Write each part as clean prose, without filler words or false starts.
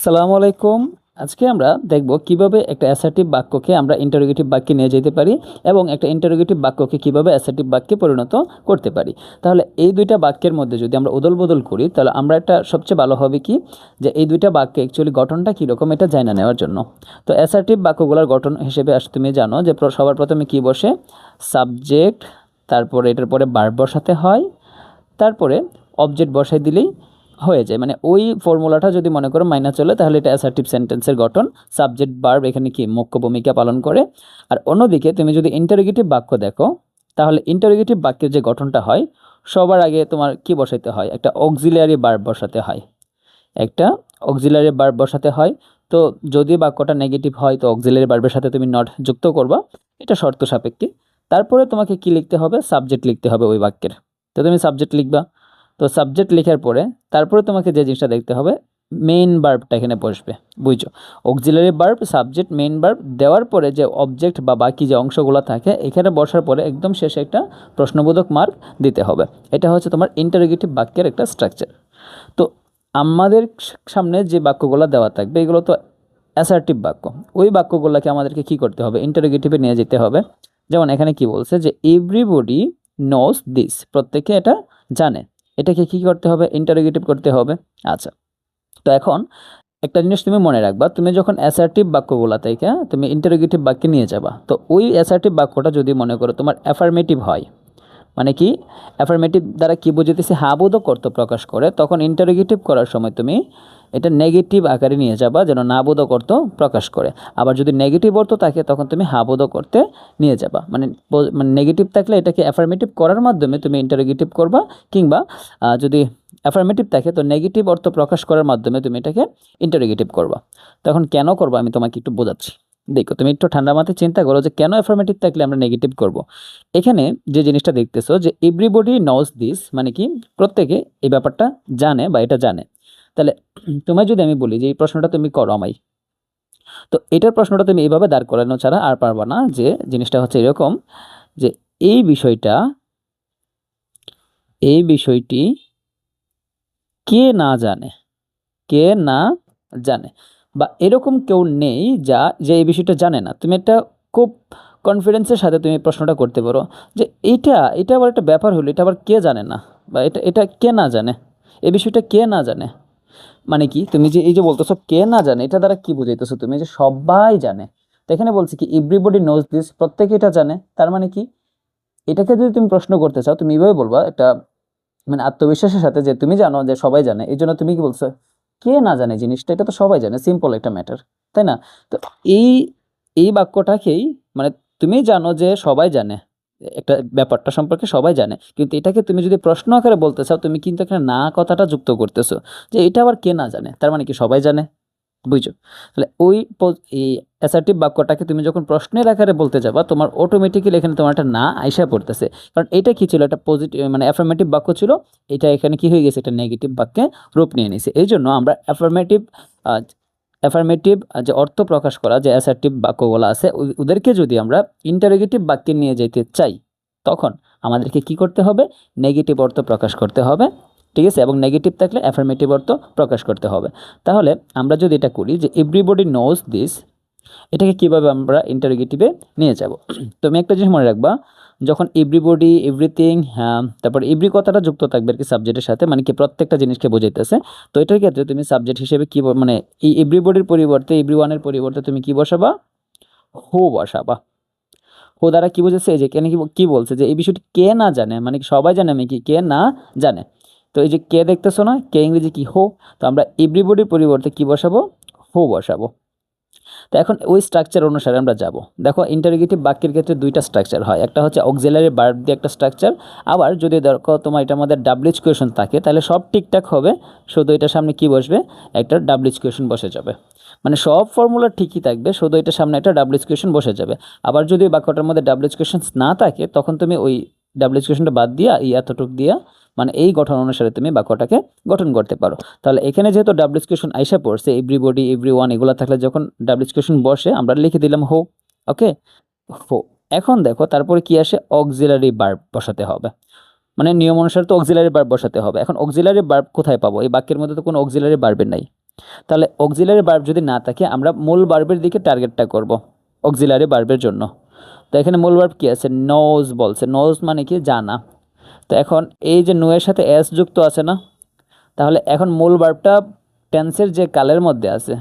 সালামু আলাইকুম। আজকে আমরা দেখব কিভাবে একটা অ্যাসার্টিভ বাক্যকে আমরা ইন্টারোগেটিভ বাক্যে নিয়ে যেতে পারি এবং একটা ইন্টারোগেটিভ বাক্যকে কিভাবে অ্যাসার্টিভ বাক্যে পরিণত করতে পারি। তাহলে এই দুইটা বাক্যের মধ্যে যদি আমরা ওদল বদল করি তাহলে আমরা একটা সবচেয়ে ভালো হবে কি যে এই দুইটা বাক্যে অ্যাকচুয়ালি গঠনটা কীরকম এটা জানা নেওয়ার জন্য। তো অ্যাসার্টিভ বাক্যগুলোর গঠন হিসেবে তুমি জানো যে সবার প্রথমে কি বসে, সাবজেক্ট, তারপরে এটার পরে ভার্ব বসাতে হয়, তারপরে অবজেক্ট বসাই দিলেই হয়ে যায়। মানে ওই ফর্মুলাটা যদি মনে করো মাইনা চলে তাহলে এটা অ্যাসার্টিভ সেন্টেন্সের গঠন। সাবজেক্ট ভার্ব এখানে কি মুখ্য ভূমিকা পালন করে। আর অন্যদিকে তুমি যদি ইন্টারোগেটিভ বাক্য দেখো তাহলে ইন্টারোগেটিভ বাক্যের যে গঠনটা হয় সবার আগে তোমার কি বসাইতে হয়, একটা অক্সিলিয়ারি ভার্ব বসাতে হয়। একটা অক্সিলিয়ারি ভার্ব বসাতে হয়। তো যদি বাক্যটা নেগেটিভ হয় তো অক্সিলিয়ারি ভার্বের সাথে তুমি নট যুক্ত করবা, এটা শর্ত সাপেক্ষে। তারপরে তোমাকে কি লিখতে হবে, সাবজেক্ট লিখতে হবে ওই বাক্যের। তো তুমি সাবজেক্ট লিখবা। তো সাবজেক্ট লেখার পরে তারপরে তোমাকে যে জিনিসটা দেখতে হবে, মেইন ভার্বটা এখানে বসবে। বুঝছো, auxiliary verb, subject, main verb দেওয়ার পরে যে অবজেক্ট বা বাকি যে অংশগুলো থাকে এখানে বসার পরে একদম শেষে একটা প্রশ্নবোধক মার্ক দিতে হবে। এটা হচ্ছে তোমার ইন্টারোগেটিভ বাক্যের একটা স্ট্রাকচার। তো আমাদের সামনে যে বাক্যগুলো দেওয়া থাকবে এগুলো তো অ্যাসার্টিভ বাক্য। ওই বাক্যগুলোকে আমাদেরকে কি করতে হবে, ইন্টারোগেটিভে নিয়ে যেতে হবে। যেমন এখানে কি বলছে যে এভরিবডি নোজ দিস, প্রত্যেকে এটা জানে। এটাকে কি করতে হবে, ইন্টারোগেটিভ করতে হবে। আচ্ছা, তো এখন একটা জিনিস তুমি মনে রাখবা, তুমি যখন অ্যাসার্টিভ বাক্যগুলো থেকে তুমি ইন্টারোগেটিভ বাক্যে নিয়ে যাবা, তো ওই অ্যাসার্টিভ বাক্যটা যদি মনে করো তোমার অ্যাফার্মেটিভ হয়, মানে কি অ্যাফার্মেটিভ দ্বারা কি বুঝাইতেছি, হ্যাঁ বোধক অর্থ প্রকাশ করে, তখন ইন্টারোগেটিভ করার সময় তুমি এটা নেগেটিভ আকারে নিয়ে যাবা যেন না বোধক অর্থ প্রকাশ করে। আবার যদি নেগেটিভ অর্থ থাকে তখন তুমি হ্যাঁ বোধক অর্থে নিয়ে যাবা। মানে নেগেটিভ থাকলে এটাকে অ্যাফার্মেটিভ করার মাধ্যমে তুমি ইন্টারোগেটিভ করবা, কিংবা যদি অ্যাফার্মেটিভ থাকে তো নেগেটিভ অর্থ প্রকাশ করার মাধ্যমে তুমি এটাকে ইন্টারোগেটিভ করবা। তখন কেন করবা আমি তোমাকে একটু বোঝাচ্ছি। দেখো, তুমি একটু ঠান্ডা মাথায় চিন্তা করো যে কেন অ্যাফার্মেটিভ থাকলে আমরা নেগেটিভ করব। এখানে যে জিনিসটা দেখতেছো যে এভরিবডি নোজ দিস, মানে কি প্রত্যেকে এই ব্যাপারটা জানে বা এটা জানে। তাহলে তোমায় যদি আমি বলি যে এই প্রশ্নটা তুমি করো আমায়, তো এটার প্রশ্নটা তুমি এইভাবে দাঁড় করানো ছাড়া আর পারবা না। যে জিনিসটা হচ্ছে এরকম যে এই বিষয়টি কে না জানে, কে না জানে, বা এরকম কেউ নেই যে এই বিষয়টা জানে না। তুমি একটা খুব কনফিডেন্সের সাথে তুমি প্রশ্নটা করতে পারো যে এটা আবার একটা ব্যাপার হলো, এটা আবার কে জানে না, বা এটা এটা কে না জানে, এই বিষয়টা কে না জানে। মানে কি তুমি যে এই যে বলতেছো কে না জানে, এটা দ্বারা কি বুঝাইতেছো তুমি, যে সবাই জানে। তো এখানে বলছি কি এভরিবডি নোজ দিস, প্রত্যেকে এটা জানে। তার মানে কি, এটাকে যদি তুমি প্রশ্ন করতে চাও তুমি এইভাবে বলবা, একটা মানে আত্মবিশ্বাসের সাথে, যে তুমি জানো যে সবাই জানে, এই জন্য তুমি কি বলছো, কে না জানে জিনিসটা, এটা তো সবাই জানে, সিম্পল একটা ম্যাটার, তাই না? তো এই এই বাক্যটাকেই, মানে তুমি জানো যে সবাই জানে একটা ব্যাপারটা সম্পর্কে, সবাই জানে, কিন্তু এটাকে তুমি যদি প্রশ্ন আকারে বলতে চাও তুমি কিন্তু এখানে না কথাটা যুক্ত করতেছো, যে এটা আবার কে না জানে, তার মানে কি সবাই জানে। বুঝছো? তাহলে এই অ্যাসার্টিভ বাক্যটাকে তুমি যখন প্রশ্নের আকারে বলতে যাবা তোমার অটোমেটিক্যালি এখানে তোমার একটা না আইসা পড়তেছে। কারণ এটা কি ছিল, একটা পজিটিভ মানে অ্যাফার্মেটিভ বাক্য ছিল, এটা এখানে কি হয়ে গেছে, এটা নেগেটিভ বাক্যে রূপ নিয়ে নিয়েছে। এই জন্য আমরা অ্যাফার্মেটিভ যে অর্থ প্রকাশ করা যে অ্যাসার্টিভ বাক্যগুলো আছে ওদেরকে যদি আমরা ইন্টারোগেটিভ বাক্যে নিয়ে যেতে চাই তখন আমাদেরকে কি করতে হবে, নেগেটিভ অর্থ প্রকাশ করতে হবে। ঠিক আছে, এবং নেগেটিভ থাকলে অ্যাফার্মেটিভ অর্থ প্রকাশ করতে হবে। তাহলে আমরা যদি এটা করি যে এভরিবডি নোজ দিস, এটাকে কিভাবে আমরা ইন্টারোগেটিভে নিয়ে যাব। তুমি একটা জিনিস মনে রাখবা, যখন এভরিবডি, এভরিথিং, হ্যাঁ তারপর এভরি কথাটা যুক্ত থাকবে আর কি সাবজেক্টের সাথে, মানে কি প্রত্যেকটা জিনিসকে বোঝাইতেছে। তো এটার ক্ষেত্রে তুমি সাবজেক্ট হিসেবে কি মানে এই এভরিবডির পরিবর্তে, এভরিওয়ানের পরিবর্তে তুমি কি বসাবা, হু বসাবা। হু দ্বারা কি বুঝেছে, এই যে কেন কি বলছে যে এই বিষয়টি কে না জানে, মানে কি সবাই জানে, আমি কি কে না জানে। তো এই যে কে দেখতেছো না, কে ইংরেজি কি, হো। তো আমরা এভরিবডির পরিবর্তে কি বসাবো, হু বসাবো। তো এখন ওই স্ট্রাকচার অনুসারে আমরা যাব। দেখো, ইন্টারোগেটিভ বাক্যের ক্ষেত্রে দুইটা স্ট্রাকচার হয়, একটা হচ্ছে অক্সিলারি ভার্ব দিয়ে একটা স্ট্রাকচার, আবার যদি দেখো তোমার এটার মধ্যে ডাব্লিউএইচ কোয়েশন থাকে তাহলে সব ঠিকঠাক হবে, শুধু এটার সামনে কি বসবে, একটা ডাব্লিউএইচ কোয়েশন বসে যাবে। মানে সব ফর্মুলা ঠিকই থাকবে, শুধু এটার সামনে একটা ডাব্লিউএইচ কোয়েশন বসে যাবে। আবার যদি বাক্যটার মধ্যে ডাব্লিউএইচ কোয়েশন না থাকে তখন তুমি ওই ডাব্লিউএইচ কোয়েশনটা বাদ দিয়া এতটুক দিয়া, মানে এই গঠন অনুসারে তুমি বাক্যটাকে গঠন করতে পারো। তাহলে এখানে যেহেতু ডাব্লিউএইচ কোয়েশন আইসা পড়ছে, এভরিবডি, এভরিওয়ান এগুলো থাকলে যখন ডাব্লিউএইচ কোয়েশন বসে আমরা লিখে দিলাম হো। ওকে, হো। এখন দেখো তারপরে কি আসে, অক্সিলারি ভার্ব বসাতে হবে। মানে নিয়ম অনুসারে তো অক্সিলারি ভার্ব বসাতে হবে। এখন অক্সিলারি ভার্ব কোথায় পাবো, এই বাক্যের মধ্যে তো কোনো অক্সিলারি ভার্বের নাই। তাহলে অক্সিলারি ভার্ব যদি না থাকে আমরা মূল ভার্বের দিকে টার্গেটটা করব অক্সিলারি ভার্বের জন্য। তো এখানে মূল ভার্ব কি আছে, নোজ বলছে, নোজ মানে কি জানা। তো এখন এই যে নো এর সাথে এস যুক্ত আছে না, তাহলে এখন মূল ভার্বটা টেন্সের যে কালের মধ্যে আছে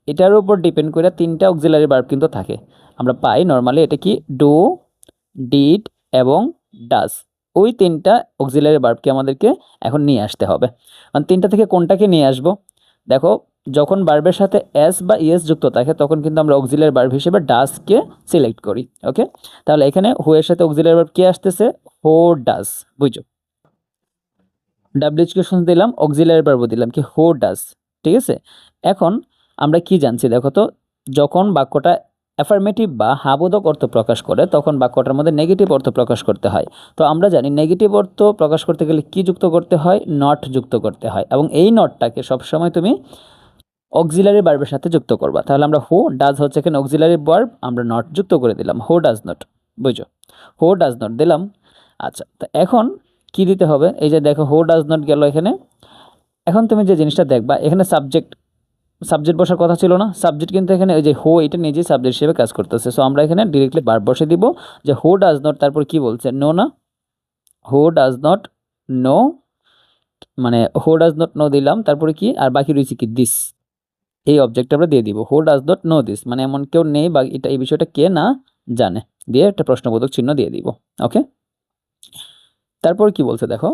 এটার উপর ডিপেন্ড করে তিনটা অক্সিলারি ভার্ব কিন্তু থাকে। আমরা পাই নর্মালি এটা কি ডু, ডিড এবং ডাজ, ওই তিনটা অক্সিলারি ভার্বকে আমাদেরকে এখন নিয়ে আসতে হবে। মানে তিনটা থেকে কোনটাকে নিয়ে আসবো, দেখো যখন ভার্বের সাথে এস বা ইএস যুক্ত থাকে তখন কিন্তু আমরা অক্সিলারি ভার্ব হিসেবে ডাজকে সিলেক্ট করি। ওকে, তাহলে এখানে হু এর সাথে অক্সিলারি ভার্ব কে আসতেছে, হো ডাজ, বুঝছো। ডাব্লিউএইচকেশন দিলাম, অক্সিলারি ভার্ব দিলাম কি হু ডাজ, ঠিক আছে। এখন আমরা কি জানছি দেখো তো, যখন বাক্যটা অ্যাফার্মেটিভ বা হাবোধক অর্থ প্রকাশ করে তখন বাক্যটার মধ্যে নেগেটিভ অর্থ প্রকাশ করতে হয়। তো আমরা জানি নেগেটিভ অর্থ প্রকাশ করতে গেলে কি যুক্ত করতে হয়, নট যুক্ত করতে হয়, এবং এই নটটাকে সবসময় তুমি অক্সিলারি ভার্বের সাথে যুক্ত করবা। তাহলে আমরা হু ডাজ হচ্ছে এখানে অক্সিলারি ভার্ব, আমরা নট যুক্ত করে দিলাম, হু ডাজ নট, বুঝো, হু ডাজ নট দিলাম। আচ্ছা, তো এখন কি দিতে হবে, এই যে দেখো হু ডাজ নট গেল এখানে। এখন তুমি যে জিনিসটা দেখবা এখানে সাবজেক্ট বসার কথা ছিল না, সাবজেক্ট কিন্তু এখানে ওই যে হো এটা নিজেই সাবজেক্ট হিসেবে কাজ করতেছে। সো আমরা এখানে ডিরেক্টলি ভার্ব বসে দিব যে হু ডাজ নট, তারপর কি বলছে, নো না, হু ডাজ নট নো, মানে হু ডাজ নট নো দিলাম, তারপরে কি আর বাকি রয়েছে কি দিস, এই অবজেক্ট আমরা দিয়ে দিব, হু ডাজ নট নো দিস, মানে এমন কেউ নেই বা এটা এই বিষয়টা কে না জানে, দিয়ে একটা প্রশ্নবোধক চিহ্ন দিয়ে দিব। ওকে, তারপর কি বলছে দেখো,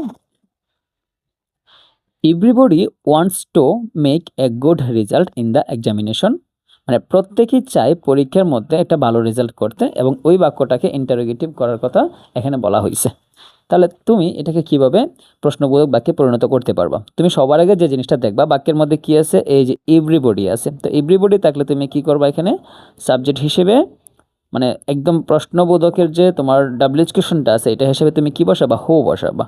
everybody wants to make a good result in the examination, মানে প্রত্যেকেই চায় পরীক্ষার মধ্যে একটা ভালো রেজাল্ট করতে, এবং ওই বাক্যটাকে ইন্টারোগেটিভ করার কথা এখানে বলা হয়েছে। তাহলে তুমি এটাকে কিভাবে প্রশ্নবোধক বাক্যে পরিণত করতে পারবা, তুমি সবার আগে যে জিনিসটা দেখবা বাক্যের মধ্যে কি আছে, এই যে এভরিবডি আছে, তো এভরিবডি থাকলে তুমি কি করবা, এখানে সাবজেক্ট হিসেবে মানে একদম প্রশ্নবোধকের যে তোমার ডাব্লিউএইচ কোশ্চেনটা আছে এটা হিসেবে তুমি কি বসাবা, হো বসাবা,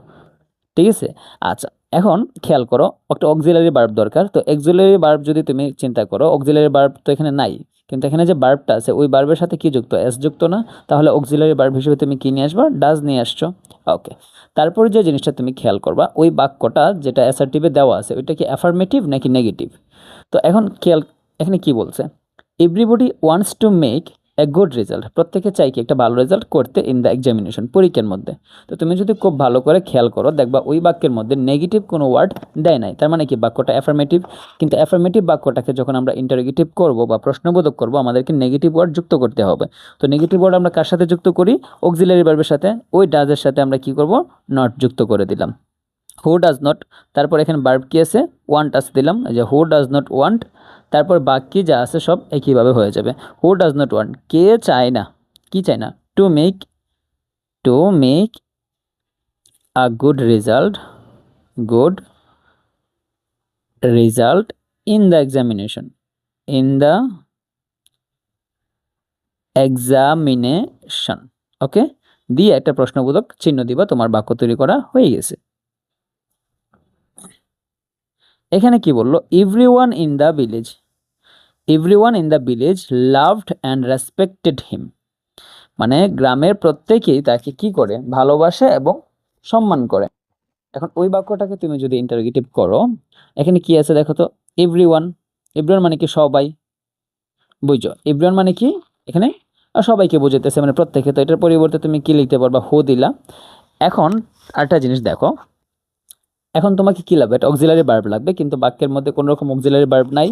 ঠিক আছে। আচ্ছা, এখন খেয়াল করো একটা অক্সিলারি ভার্ব দরকার, তো অক্সিলারি ভার্ব যদি তুমি চিন্তা করো অক্সিলারি ভার্ব তো এখানে নাই, কিন্তু এখানে যে ভার্বটা আছে ওই ভার্বের সাথে কি যুক্ত, এস যুক্ত না, তাহলে অক্সিলারি ভার্ব হিসেবে তুমি কি নিয়ে আসবা, ডাজ নিয়ে আসছো। ওকে, তারপর যে জিনিসটা তুমি খেয়াল করবা ওই বাক্যটা যেটা অ্যাসার্টিভে দেওয়া আছে ওইটা কি অ্যাফার্মেটিভ নাকি নেগেটিভ। তো এখন খেয়াল, এখানে কি বলছে, everybody wants to make a good result, প্রত্যেকে চাই কি একটা ভালো রেজাল্ট করতে ইন দ্য এক্সামিনেশন, পরীক্ষার মধ্যে। তো তুমি যদি খুব ভালো করে খেয়াল করো দেখবা ওই বাক্যের মধ্যে নেগেটিভ কোনো ওয়ার্ড দেয় নাই, তার মানে কি বাক্যটা অ্যাফার্মেটিভ। কিন্তু অ্যাফার্মেটিভ বাক্যটাকে যখন আমরা ইন্টারোগেটিভ করব বা প্রশ্নবোধক করব আমাদেরকে নেগেটিভ ওয়ার্ড যুক্ত করতে হবে। তো নেগেটিভ ওয়ার্ড আমরা কার সাথে যুক্ত করি, অক্সিলারি ভার্বের সাথে, ওই ডাজের সাথে আমরা কি করব, নট যুক্ত করে দিলাম, হু ডাজ নট, তারপর এখানে ভার্ব কি আছে, ওয়ান্ট আছে দিলাম, যে হু ডাজ নট ওয়ান্ট, তারপর বাকি যা আছে সব একইভাবে হয়ে যাবে, হু ডাজ নট ওয়ান্ট, কে চায় না, কি চায় না, to make a good result in the examination, okay, দিয়ে একটা প্রশ্নবোধক চিহ্ন দিবা, তোমার বাক্য তৈরি করা হয়ে গেছে। এখানে কি বললো, everyone in the village loved and respected him, মানে গ্রামের প্রত্যেকেই তাকে কি করে, ভালোবাসে এবং সম্মান করে। এখন ওই বাক্যটাকে তুমি যদি ইন্টারোগেটিভ করো এখানে কি আছে দেখো তো, এভরিওয়ান মানে কি সবাই, বুঝছো, এভরিওয়ান মানে কি এখানে সবাইকে বোঝাইতেছে, মানে প্রত্যেকে, তো এটার পরিবর্তে তুমি কি লিখতে পারবা, হো দিলা। এখন আরেকটা জিনিস দেখো, এখন তোমাকে কি লাগবে, একটা অক্সিলারি ভার্ব লাগবে, কিন্তু বাক্যের মধ্যে কোনো রকম অক্সিলারি ভার্ব নাই।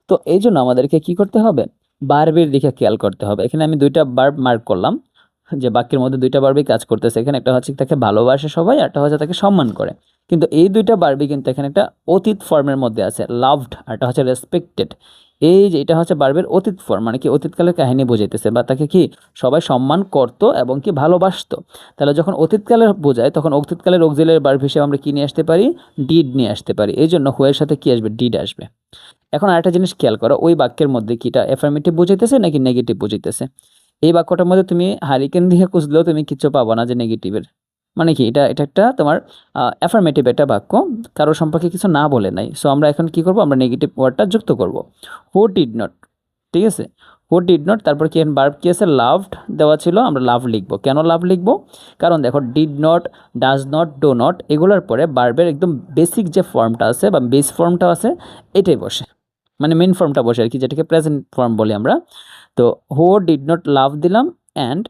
তো এই জন্য আমাদেরকে কি করতে হবে, ভার্বের দিকে খেয়াল করতে হবে। এখানে আমি দুইটা ভার্ব মার্ক করলাম যে বাক্যের মধ্যে দুইটা ভার্বই কাজ করতেছে, এখানে একটা হচ্ছে তাকে ভালোবাসে সবাই, একটা হচ্ছে তাকে সম্মান করে। কিন্তু এই দুইটা ভার্বই কিন্তু এখানে একটা অতীত ফর্মের মধ্যে আছে, লাভড আর একটা হচ্ছে রেসপেক্টেড। এই যে এটা হচ্ছে ভার্বের অতীত ফর্ম, মানে কি অতীতকালের কাহিনী বোঝাইতেছে, বা তাকে কি সবাই সম্মান করতো এবং কি ভালোবাসতো। তাহলে যখন অতীতকালের বোঝায় তখন অতীতকালের অক্সিলারি ভার্ব হিসেবে আমরা কি নিয়ে আসতে পারি, ডিড নিয়ে আসতে পারি। এই জন্য হুয়ের সাথে কি আসবে, ডিড আসবে। এখন আরেকটা জিনিস খেয়াল করো, ওই বাক্যের মধ্যে কি এটা অ্যাফার্মেটিভ বোঝাইতেছে নাকি নেগেটিভ বোঝাইতেছে। এই বাক্যটার মধ্যে তুমি হারিকেন দিয়ে খুঁজলেও তুমি কিচ্ছু পাবো না যে নেগেটিভের, মানে কি এটা একটা তোমার অ্যাফার্মেটিভ একটা বাক্য, কারো সম্পর্কে কিছু না বলে নাই। সো আমরা এখন কি করব, আমরা নেগেটিভ ওয়ার্ডটা যুক্ত করব, হু ডিড নট, ঠিক আছে, হু ডিড নট, তারপর কি ভার্ব কি আছে, লাভড দেওয়া ছিল, আমরা লাভ লিখবো। কেন লাভ লিখবো, কারণ দেখো did not, does not, do not এগুলোর পরে ভার্বের একদম বেসিক যে ফর্মটা আছে বা বেস ফর্মটা আছে এটাই বসে। মানে মেন ফর্মটা বসে আর কি, যেটাকে প্রেজেন্ট ফর্ম বলি আমরা। তো হু ডিড নট লাভ দিলাম, অ্যান্ড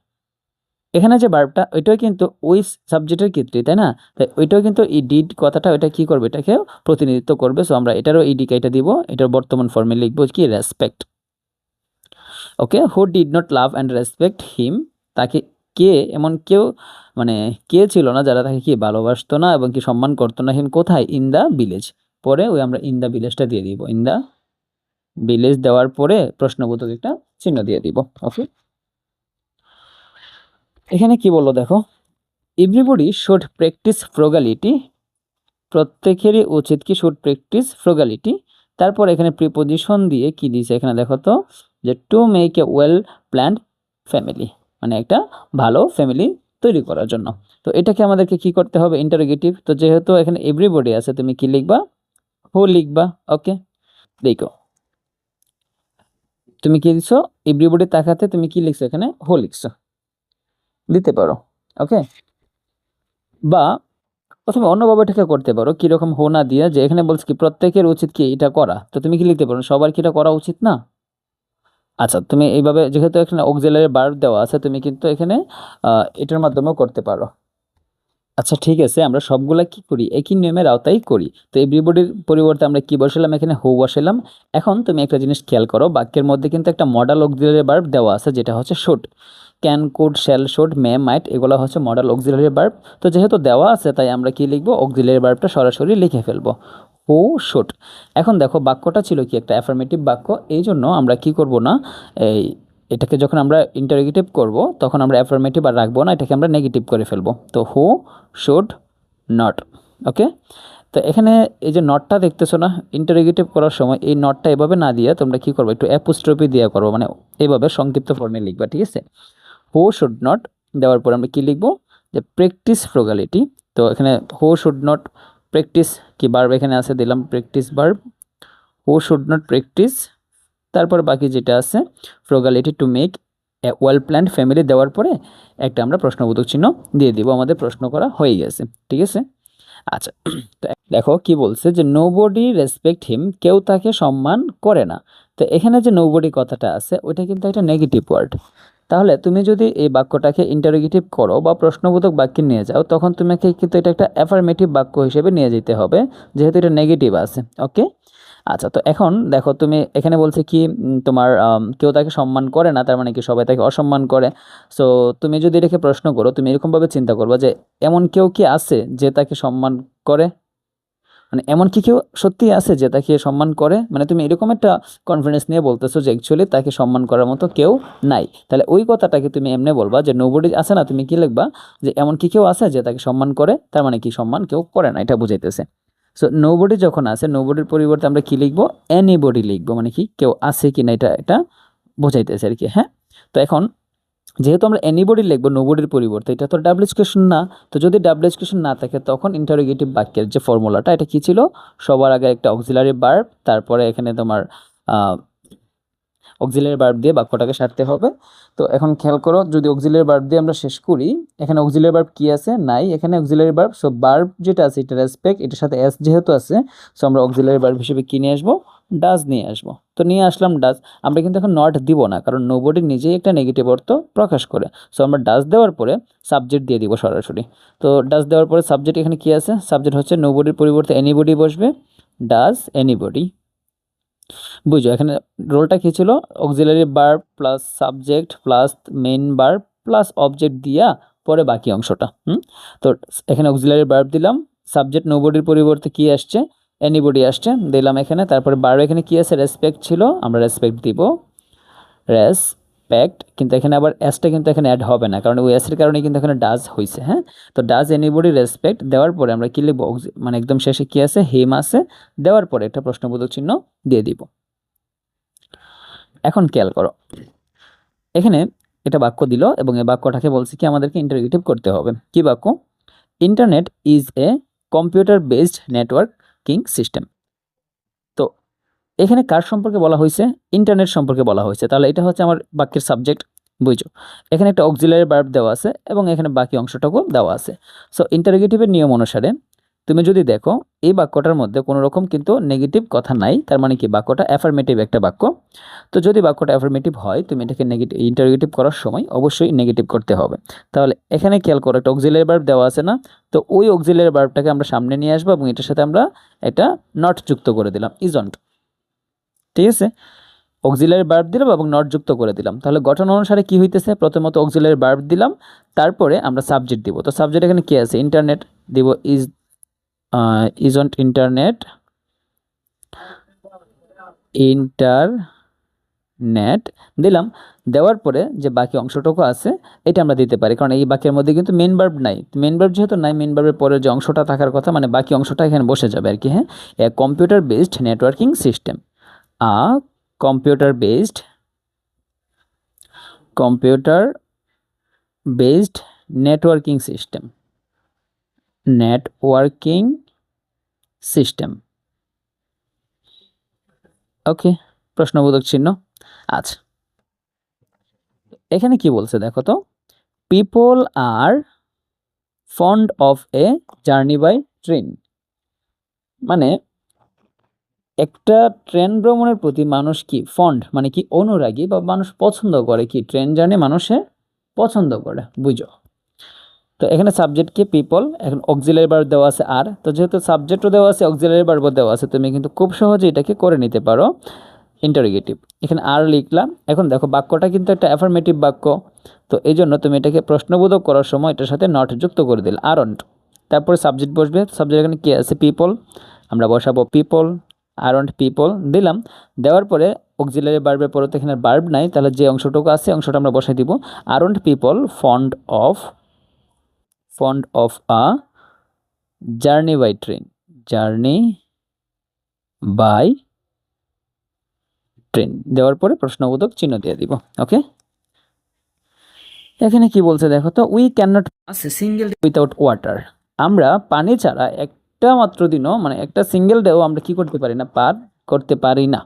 এখানে যে ভার্বটা ওইটাও কিন্তু ওই সাবজেক্টের ক্ষেত্রে, তাই না? তাই ওইটাও কিন্তু এই ডিড কথাটা ওইটা কি করবে, এটাকে প্রতিনিধিত্ব করবে। সো আমরা এটারও ইডি কাইটা দিব, এটার বর্তমান ফর্মে লিখবো কি respect. Okay, who did not love and respect হিম, তাকে কে, এমন কেউ মানে কে ছিল না যারা তাকে কি ভালোবাসতো না এবং কি সম্মান করতো না। হিম কোথায়? In the village. পরে ওই আমরা ইন দ্য ভিলেজটা দিয়ে দিব, ইন দ্য ভিলেজ দেওয়ার পরে প্রশ্নবোধক একটা চিহ্ন দিয়ে দিব। ওকে, এখানে কি বললো দেখো, এভরিবডি শুড প্র্যাকটিস ফ্রুগালিটি, প্রত্যেকেরই উচিত কি শুড প্র্যাকটিস ফ্রুগালিটি। তারপর এখানে প্রিপোজিশন দিয়ে কি দিয়েছে এখানে দেখো তো, যে two make a well planned family, মানে একটা ভালো ফ্যামিলি তৈরি করার জন্য। তো এটাকে আমাদেরকে কি করতে হবে, ইন্টারোগেটিভ। তো যেহেতু এখানে এভরিবডি আছে, তুমি কি লিখবা? হু লিখবা। ওকে, দেখো তুমি কি দিছো, এভরিবডি তাকাতে তুমি কি লিখছো, এখানে হু লিখছো, দিতে পারো। ওকে, বা প্রথমে অন্যভাবে এটাকে করতে পারো, কিরকম হো না দিয়ে, যে এখানে বলছে কি প্রত্যেকের উচিত কি এটা করা, তো তুমি কি লিখতে পারো সবার কি এটা করা উচিত না? আচ্ছা, তুমি এইভাবে যেহেতু এখানে অক্সিলারি ভার্ব দেওয়া আছে, তুমি কিন্তু এখানে এটার মাধ্যমেও করতে পারো। আচ্ছা ঠিক আছে, আমরা সবগুলা কি করি, একই নিয়মের আওতায় করি। তো এভরিবডির পরিবর্তে আমরা কি বসালাম, এখানে হু বসালাম। এখন তুমি একটা জিনিস খেয়াল করো, বাক্যের মধ্যে কিন্তু একটা মডাল অক্সিলারি ভার্ব দেওয়া আছে, যেটা হচ্ছে should. Can, could, shall, should, may, might, এগুলো হচ্ছে মডাল অক্সিলারি ভার্ব। তো যেহেতু দেওয়া আছে, তাই আমরা কি লিখবো, অক্সিলারি ভার্বটা সরাসরি লিখে ফেলবো, হু শুড। এখন দেখো বাক্যটা ছিল কি একটা অ্যাফার্মেটিভ বাক্য, এই জন্য আমরা কি করব না, এই এটাকে যখন আমরা ইন্টারোগেটিভ করব তখন আমরা অ্যাফার্মেটিভ আর রাখবো না, এটাকে আমরা নেগেটিভ করে ফেলবো। তো হু শুড নট। ওকে, তো এখানে এই যে নটটা দেখতেছো না, ইন্টারোগেটিভ করার সময় এই নটটা এভাবে না দিয়ে তোমরা কি করবে, একটু অ্যাপোস্ট্রফি দিয়ে করবো, মানে এইভাবে সংক্ষিপ্ত ফর্মে লিখবা, ঠিক আছে? হু শুড নট দেওয়ার পর আমরা কি লিখবো, যে প্র্যাকটিস ফ্রুগালিটি। তো এখানে হু শুড নট প্র্যাকটিস কি ভার্ব এখানে আছে, দিলাম practise verb, who should not practise. তারপর বাকি যেটা আছে frugality to make a well planned family দেওয়ার পরে একটা আমরা প্রশ্নবোধক চিহ্ন দিয়ে দিব, আমাদের প্রশ্ন করা হয়ে গেছে, ঠিক আছে? আচ্ছা, তো দেখো কি বলছে, যে নোবডি রেসপেক্ট হিম, কেউ তাকে সম্মান করে না। তো এখানে যে নোবডি কথাটা আছে ওইটা কিন্তু একটা নেগেটিভ ওয়ার্ড। তাহলে তুমি যদি এই বাক্যটাকে ইন্টারোগেটিভ করো বা প্রশ্নবোধক বাক্যে নিয়ে যাও, তখন তোমাকে কিন্তু এটা একটা অ্যাফার্মেটিভ বাক্য হিসেবে নিয়ে যেতে হবে, যেহেতু এটা নেগেটিভ আছে। ওকে, আচ্ছা, তো এখন দেখো তুমি এখানে বলছে কি তোমার কেউ তাকে সম্মান করে না, তার মানে কি সবাই তাকে অসম্মান করে। সো তুমি যদি এটাকে প্রশ্ন করো, তুমি এরকমভাবে চিন্তা করবা যে এমন কেউ কি আছে যে তাকে সম্মান করে, মানে এমন কি কেউ সত্যি আছে যে তাকে সম্মান করে, মানে তুমি এরকম একটা কনফিডেন্স নিয়ে বলতেছো যে অ্যাকচুয়ালি তাকে সম্মান করার মতো কেউ নাই। তাহলে ওই কথাটাকে তুমি এমনি বলবা যে নোবডি আছে না, তুমি কি লিখবা, যে এমন কি কেউ আছে যে তাকে সম্মান করে, তার মানে কি সম্মান কেউ করে না, এটা বুঝাইতেছে। সো নোবডি যখন আছে, নোবডির পরিবর্তে আমরা কি লিখবো, এনিবডি লিখবো, মানে কি কেউ আছে কি না, এটা এটা বোঝাইতেছে আর কি। হ্যাঁ, তো এখন যেহেতু আমরা এনিবডি লিখবো নোবডির পরিবর্তে, এটা তো ডাবল কোয়েশ্চন না। তো যদি ডাবল কোয়েশ্চন না থাকে, তখন ইন্টারোগেটিভ বাক্যের যে ফর্মুলাটা, এটা কি ছিল, সবার আগে একটা অক্সিলারি ভার্ব, তারপরে এখানে তোমার অক্সিলারি ভার্ব দিয়ে বাক্যটাকে সারতে হবে। তো এখন খেয়াল করো, যদি অক্সিলারি ভার্ব দিয়ে আমরা শেষ করি, এখানে অক্সিলারি ভার্ব কি আছে, নাই, এখানে অক্সিলারি ভার্ব। সো ভার্ব যেটা আছে এটা রেসপেক্ট, এটার সাথে এস যেহেতু আছে, সো আমরা অক্সিলারি ভার্ব হিসেবে কি নিয়ে আসবো, ডাজ নিয়ে আসবো। তো নিয়ে আসলাম ডাজ। আমরা কিন্তু এখন নট দিব না, কারণ নোবডি নিজেই একটা নেগেটিভ অর্থ প্রকাশ করে। সো আমরা ডাজ দেওয়ার পরে সাবজেক্ট দিয়ে দিব সরাসরি। তো ডাজ দেওয়ার পরে সাবজেক্ট এখানে কি আছে, সাবজেক্ট হচ্ছে নোবডির পরিবর্তে এনিবডি বসবে, ডাজ এনিবডি। বুঝো এখানে রোলটা কী ছিল, auxiliary verb plus subject plus main verb plus object দিয়া পরে বাকি অংশটা। তো এখানে অক্সিলারি ভার্ব দিলাম, সাবজেক্ট নোবডির পরিবর্তে কি আসছে, এনিবডি আসছে, দিলাম এখানে। তারপরে ভার্ব এখানে কি আছে, রেসপেক্ট ছিল, আমরা রেসপেক্ট দিব, রেসপেক্ট। কিন্তু এখানে আবার এসটা কিন্তু এখানে অ্যাড হবে না, কারণ ওই এসের কারণে কিন্তু এখানে ডাজ হয়েছে। হ্যাঁ, তো ডাজ এনিবডি রেসপেক্ট দেওয়ার পরে আমরা কি লিখবো, মানে একদম শেষে কি আছে, হিম আছে, দেওয়ার পরে একটা প্রশ্নবোধক চিহ্ন দিয়ে দিব। এখন খেয়াল করো, এখানে এটা বাক্য দিল এবং এই বাক্যটাকে বলছে কি আমাদেরকে ইন্টারোগেটিভ করতে হবে। কি বাক্য, internet is a computer based networking system. তো এখানে কার সম্পর্কে বলা হয়েছে, ইন্টারনেট সম্পর্কে বলা হয়েছে। তাহলে এটা হচ্ছে আমার বাক্যের সাবজেক্ট, বুঝছো? এখানে একটা অক্সিলারি ভার্ব দেওয়া আছে এবং এখানে বাকি অংশটাকেও দেওয়া আছে। সো ইন্টারোগেটিভের নিয়ম অনুসারে তুমি যদি দেখো এই বাক্যটার মধ্যে কোনো রকম কিন্তু নেগেটিভ কথা নাই, তার মানে কি বাক্যটা অ্যাফার্মেটিভ একটা বাক্য। তো যদি বাক্যটা অ্যাফার্মেটিভ হয় তুমি এটাকে নেগেটিভ ইন্টারোগেটিভ করার সময় অবশ্যই নেগেটিভ করতে হবে। তাহলে এখানে খেয়াল করো একটা অক্সিলারি ভার্ব দেওয়া আছে না, তো ওই অক্সিলারি ভার্বটাকে আমরা সামনে নিয়ে আসবো এবং এটার সাথে আমরা একটা নট যুক্ত করে দিলাম, ইজন্ট। ঠিক আছে, অক্সিলারি ভার্ব দিলাম এবং নট যুক্ত করে দিলাম। তাহলে গঠন অনুসারে কি হইতেছে, প্রথমত অক্সিলারি ভার্ব দিলাম, তারপরে আমরা সাবজেক্ট দিব। তো সাবজেক্ট এখানে কি আছে, ইন্টারনেট দিব, ইজন্ট ইন্টারনেট, ইন্টারনেট দিলাম। দেওয়ার পরে যে বাকি অংশটুকু আছে এটা আমরা দিতে পারি, কারণ এই বাক্যের মধ্যে কিন্তু মেন ভার্ব নাই। মেন ভার্ব যেহেতু নাই, মেন ভার্বের পরে যে অংশটা থাকার কথা মানে বাকি অংশটা এখানে বসে যাবে আর কি। হ্যাঁ, a computer based networking system, a computer based networking system. Okay, প্রশ্নবোধক চিহ্ন। আচ্ছা, এখানে কি বলছে দেখো তো, people are fond of a journey by train, মানে একটা ট্রেন ভ্রমণের প্রতি মানুষ কি ফন্ড মানে কি অনুরাগী বা মানুষ পছন্দ করে, কি ট্রেন জার্নি মানুষে পছন্দ করে, বুঝো। তো এখানে সাবজেক্ট কি পিপল, এখন অক্সিলারি ভার্ব দেওয়া আছে আর, তো যেহেতু সাবজেক্টও দেওয়া আছে অক্সিলারি ভার্বও দেওয়া আছে তুমি কিন্তু খুব সহজে এটাকে করে নিতে পারো ইন্টারোগেটিভ। এখানে আর লিখলাম। এখন দেখো বাক্যটা কিন্তু একটা অ্যাফার্মেটিভ বাক্য, তো এই জন্য তুমি এটাকে প্রশ্নবোধক করার সময় এটার সাথে নট যুক্ত করে দিলে আরন্ট, তারপরে সাবজেক্ট বসবে। সাবজেক্ট এখানে কি আছে পিপল, আমরা বসাবো পিপল, আরন্ট পিপল দিলাম। দেওয়ার পরে অক্সিলারি ভার্বের পরে তো এখানে ভার্ব নাই, তাহলে যে অংশটুকু আছে অংশটা আমরা বসাই দিব, aren't people fond of a journey by train, দেওয়ার পরে প্রশ্নবোধক চিহ্ন দিয়ে দিব। ওকে, এখানে কি বলছে দেখো তো, we can not pass a single day without water, আমরা পানি ছাড়া একটা মাত্র দিনও মানে একটা সিঙ্গেল ডেও আমরা কি করতে পারি না, পার করতে পারি না,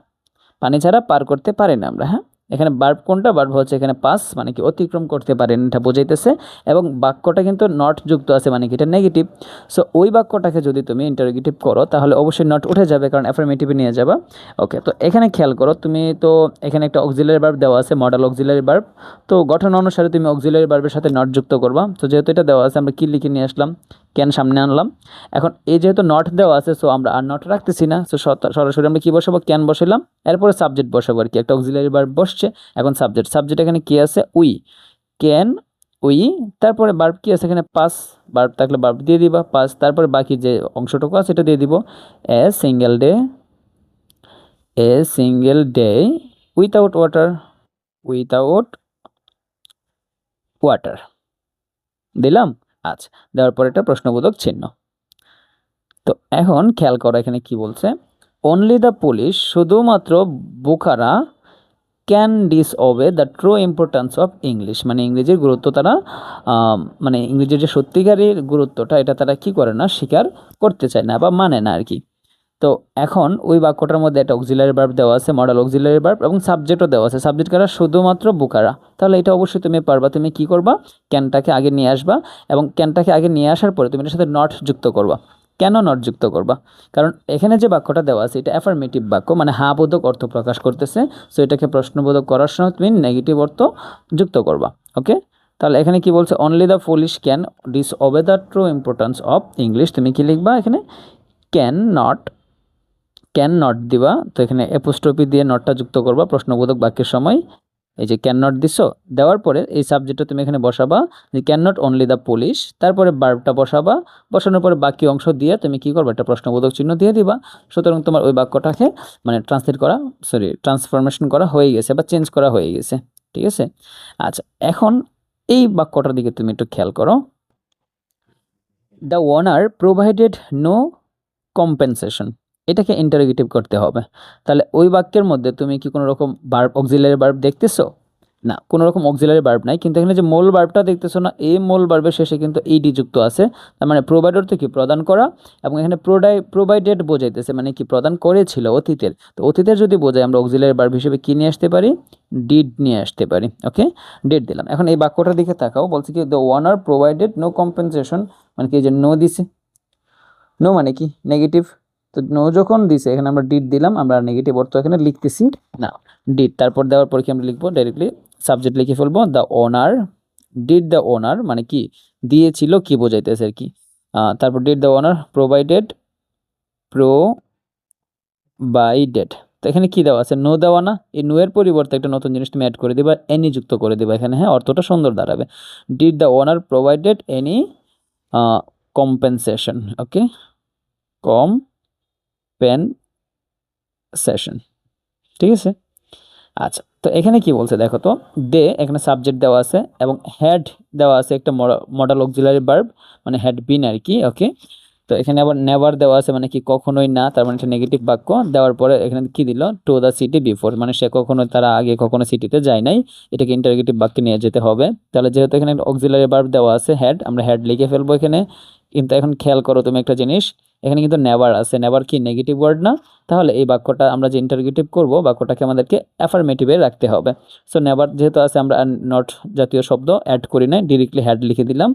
পানি ছাড়া পার করতে পারি না আমরা। হ্যাঁ, এখানে ভার্ব কোনটা, ভার্ব হচ্ছে এখানে পাস মানে কি অতিক্রম করতে পারেন এটা বোঝাইতেছে, এবং বাক্যটা কিন্তু নট যুক্ত আছে মানে কি এটা নেগেটিভ। সো ওই বাক্যটাকে যদি তুমি ইন্টারোগেটিভ করো তাহলে অবশ্যই নট উঠে যাবে, কারণ অ্যাফার্মেটিভে নিয়ে যাবা। ওকে, তো এখানে খেয়াল করো, তুমি তো এখানে একটা অক্সিলারি ভার্ব দেওয়া আছে, মডেল অক্সিলারি ভার্ব, তো গঠন অনুসারে তুমি অক্সিলারি ভার্বের সাথে নট যুক্ত করবা। তো যেহেতু এটা দেওয়া আছে আমরা কি লিখে নিয়ে আসলাম, ক্যান সামনে আনলাম। এখন এই যেহেতু নট দেওয়া আছে সো আমরা আর নট রাখতেছি না, সো সরাসরি আমরা কি বসাবো, ক্যান বসালাম, এরপরে সাবজেক্ট বসাবো আর কি, একটা অক্সিলারি ভার্ব বসছে। এখন সাবজেক্ট এখানে কি আছে, উই, ক্যান উই, তারপরে ভার্ব কি আছে এখানে পাস, ভার্ব থাকলে ভার্ব দিয়ে দিবা পাস, তারপরে বাকি যে অংশটুকু আছে এটা দিয়ে দিব, a single day without water দিলাম। আচ্ছা, দেওয়ার পরে একটা প্রশ্নবোধক চিহ্ন। তো এখন খেয়াল করো এখানে কি বলছে, অনলি দ্য পুলিশ, শুধুমাত্র বোকারা can disobey the true importance of English, মানে ইংরেজির গুরুত্ব তারা মানে ইংরেজির যে সত্যিকারের গুরুত্বটা এটা তারা কি করে না, স্বীকার করতে চায় না বা মানে না আর কি। তো এখন ওই বাক্যটার মধ্যে একটা অক্সিলারি ভার্ব দেওয়া আছে, মডেল অক্সিলারি ভার্ব, এবং সাবজেক্টও দেওয়া আছে। সাবজেক্ট কারা, শুধুমাত্র বোকারা, তাহলে এটা অবশ্যই তুমি পারবা। তুমি কি করবা, ক্যানটাকে আগে নিয়ে আসবা, এবং ক্যানটাকে আগে নিয়ে আসার পরে তুমি এটার সাথে নট যুক্ত করবা। কেন নট যুক্ত করবা, কারণ এখানে যে বাক্যটা দেওয়া আছে এটা অ্যাফার্মেটিভ বাক্য, মানে হা বোধক অর্থ প্রকাশ করতেছে, সো এটাকে প্রশ্নবোধক করার সময় তুমি নেগেটিভ অর্থ যুক্ত করবা। ওকে, তাহলে এখানে কি বলছে, only the police can disobey the true importance of English, তুমি কি লিখবা এখানে ক্যান নট দিবা, তো এখানে অ্যাপোস্ট্রফি দিয়ে নটটা যুক্ত করবা প্রশ্নবোধক বাক্যের সময়। এই যে ক্যান নট দিছো, দেওয়ার পরে এই সাবজেক্টটা তুমি এখানে বসাবা যে can not only the police, তারপরে ভার্বটা বসাবা, বসানোর পরে বাকি অংশ দিয়ে তুমি কি করবে, একটা প্রশ্নবোধক চিহ্ন দিয়ে দিবা। সুতরাং তোমার ওই বাক্যটাকে মানে ট্রান্সফরমেশন করা হয়ে গেছে বা চেঞ্জ করা হয়ে গেছে। ঠিক আছে, আচ্ছা এখন এই বাক্যটার দিকে তুমি একটু খেয়াল করো, the owner provided no compensation, এটাকে ইন্টারোগেটিভ করতে হবে। তাহলে ওই বাক্যের মধ্যে তুমি কি কোনো রকম ভার্ব অক্সিলারি ভার্ব দেখতেছো, না কোনো রকম অক্সিলারি ভার্ব নাই, কিন্তু এখানে যে মূল ভার্বটা দেখতেছো না, এই মূল ভার্বের শেষে কিন্তু ইডি যুক্ত আছে, তার মানে প্রোভাইড অর্থ কি প্রদান করা, এবং এখানে প্রোভাইডেড বোঝাইতেছে মানে কি প্রদান করেছিল অতীতের। তো অতীতের যদি বোঝায় আমরা অক্সিলারি ভার্ব হিসেবে কি নিয়ে আসতে পারি, ডিড নিয়ে আসতে পারি। ওকে, ডিড দিলাম। এখন এই বাক্যটার দিকে তাকাও, বলছে কি the owner provided no compensation, মানে কি যে নো দিছে, নো মানে কি নেগেটিভ, তো নো যখন দিছে এখানে আমরা ডিড দিলাম, আমরা নেগেটিভ অর্থ এখানে লিখতেছি না। ডিড তারপর দেওয়ার পর কি আমরা লিখবো, ডাইরেক্টলি সাবজেক্ট লিখে ফেলবো, the owner, did the owner মানে কি দিয়েছিল কি বোঝাইতেছে আর কি। তারপর ডিড দ্য ওনার প্রোভাইডেড, তো এখানে কি দেওয়া আছে, নো দেওয়া না, এই নো এর পরিবর্তে একটা নতুন জিনিস তুমি অ্যাড করে দিবা, এনি যুক্ত করে দিবা এখানে, হ্যাঁ অর্থটা সুন্দর দাঁড়াবে। Did the owner provided any compensation, okay, compensation, ঠিক আছে। আচ্ছা, তো এখানে কি বলছে দেখো তো, দে এখানে সাবজেক্ট দেওয়া আছে এবং হেড দেওয়া আছে একটা মডাল অক্সিলারি ভার্ব, মানে হ্যাড বিন আর কি, ওকে। তো এখানে আবার নেভার দেওয়া আছে মানে কি কখনোই না, তার মানে একটা নেগেটিভ বাক্য দেওয়ার পরে এখানে কি দিল, টু দ্য সিটি বিফোর, মানে সে কখনো তারা আগে কখনো সিটিতে যায় নাই, এটাকে ইন্টারোগেটিভ বাক্যে নিয়ে যেতে হবে। তাহলে যেহেতু এখানে অক্সিলারি ভার্ব দেওয়া আছে হেড, আমরা হেড লিখে ফেলবো এখানে। কিন্তু এখন খেয়াল করো তুমি একটা জিনিস, এখানে কিন্তু নেভার আছে, নেভার কি নেগেটিভ ওয়ার্ড না, তাহলে এই বাক্যটা আমরা যে ইন্টারোগেটিভ করব বাক্যটাকে আমাদেরকে অ্যাফার্মেটিভে রাখতে হবে। সো নেভার যেহেতু আছে, আমরা নট জাতীয় শব্দ অ্যাড করি না, ডিরেক্টলি হেড লিখে দিলাম।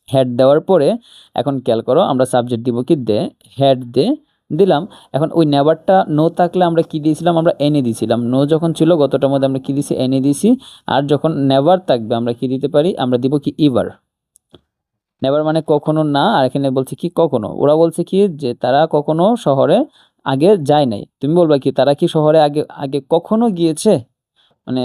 হেড দেওয়ার পরে এখন খেয়াল করো, আমরা সাবজেক্ট দিব কি দে, হেড দে দিলাম। এখন ওই নেভারটা নো থাকলে আমরা কি দিয়েছিলাম, আমরা এনে দিয়েছিলাম, নো যখন ছিল গতটার মধ্যে আমরা কি দিছি, এনে দিছি। আর যখন নেভার থাকবে আমরা কি দিতে পারি, আমরা দিব কি ইভার। নেভার মানে কখনো না, আর এখানে বলছে কি কখনো, ওরা বলছে কি যে তারা কখনো শহরে আগে যায় নাই, তুমি বলবা কি তারা কি শহরে আগে আগে কখনো গিয়েছে, মানে